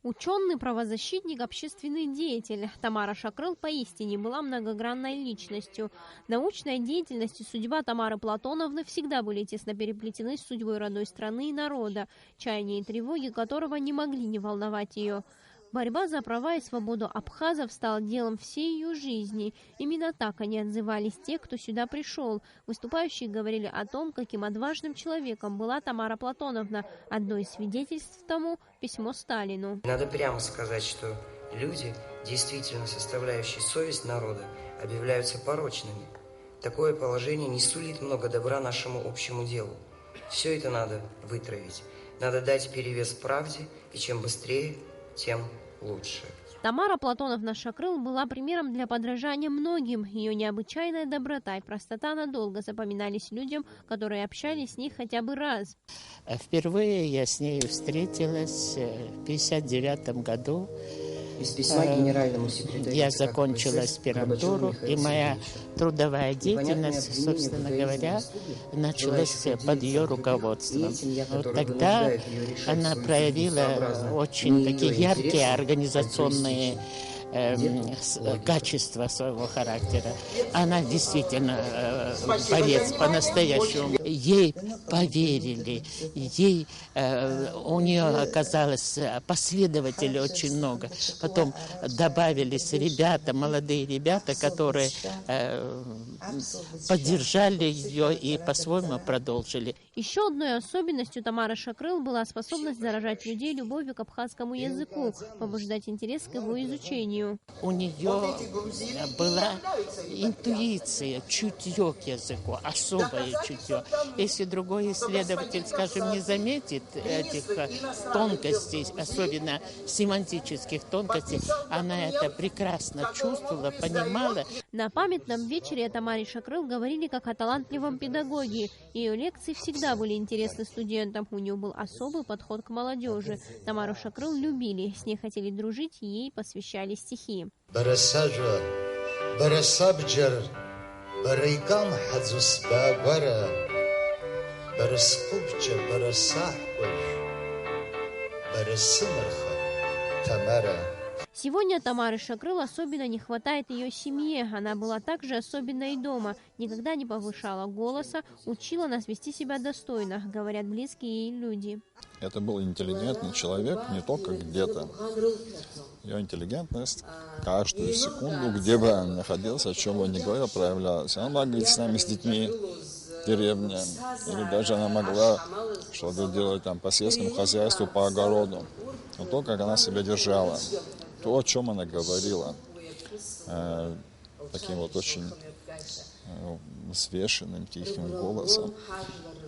Ученый, правозащитник, общественный деятель. Тамара Шакрыл поистине была многогранной личностью. Научная деятельность и судьба Тамары Платоновны всегда были тесно переплетены с судьбой родной страны и народа, чаяния и тревоги которого не могли не волновать ее. Борьба за права и свободу абхазов стала делом всей ее жизни. Именно так они отзывались те, кто сюда пришел. Выступающие говорили о том, каким отважным человеком была Тамара Платоновна. Одно из свидетельств тому – письмо Сталину. Надо прямо сказать, что люди, действительно составляющие совесть народа, объявляются порочными. Такое положение не сулит много добра нашему общему делу. Все это надо вытравить. Надо дать перевес правде, и чем быстрее, тем лучше. Тамара Платоновна Шакрыл была примером для подражания многим. Ее необычайная доброта и простота надолго запоминались людям, которые общались с ней хотя бы раз. Впервые я с ней встретилась в 1959 году. Из письма генеральному секретарю. Я закончила аспирантуру, и моя трудовая деятельность, собственно говоря, началась под ее руководством. Вот тогда она проявила очень такие яркие организационные качества своего характера. Она действительно борец по-настоящему. Ей поверили, у нее оказалось последователей очень много. Потом добавились ребята, молодые ребята, которые поддержали ее и по-своему продолжили. Еще одной особенностью Тамары Шакрыл была способность заражать людей любовью к абхазскому языку, побуждать интерес к его изучению. У нее была интуиция, чутье к языку, особое чутье. Если другой исследователь, скажем, не заметит этих тонкостей, особенно семантических тонкостей, она это прекрасно чувствовала, понимала. На памятном вечере о Тамаре Шакрыл говорили как о талантливом педагоге. Ее лекции всегда были интересны студентам. У нее был особый подход к молодежи. Тамару Шакрыл любили, с ней хотели дружить, и ей посвящали стихи. Сегодня Тамары Шакрыл особенно не хватает ее семье. Она была также особенной дома, никогда не повышала голоса, учила нас вести себя достойно, говорят близкие ей люди. Это был интеллигентный человек, не только где-то. Ее интеллигентность каждую секунду, где бы он находился, о чем бы он ни говорил, проявлялась. Она могла говорить с нами, с детьми в деревне, или даже она могла что-то делать там по сельскому хозяйству, по огороду. Но то, как она себя держала, то, о чем она говорила, таким вот очень взвешенным, тихим голосом,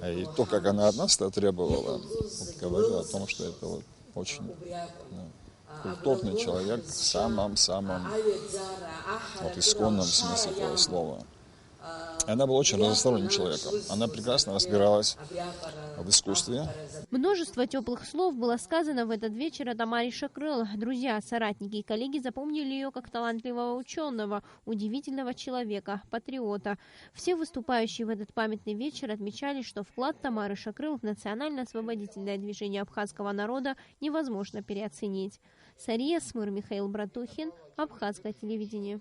и то, как она от нас это требовала, вот, говорила о том, что это вот очень культурный человек в самом-самом вот, исконном смысле этого слова. Она была очень разносторонним человеком. Она прекрасно разбиралась в искусстве. Множество теплых слов было сказано в этот вечер о Тамаре Шакрыл. Друзья, соратники и коллеги запомнили ее как талантливого ученого, удивительного человека, патриота. Все выступающие в этот памятный вечер отмечали, что вклад Тамары Шакрыл в национально-освободительное движение абхазского народа невозможно переоценить. Сария Смыр, Михаил Братухин, Абхазское телевидение.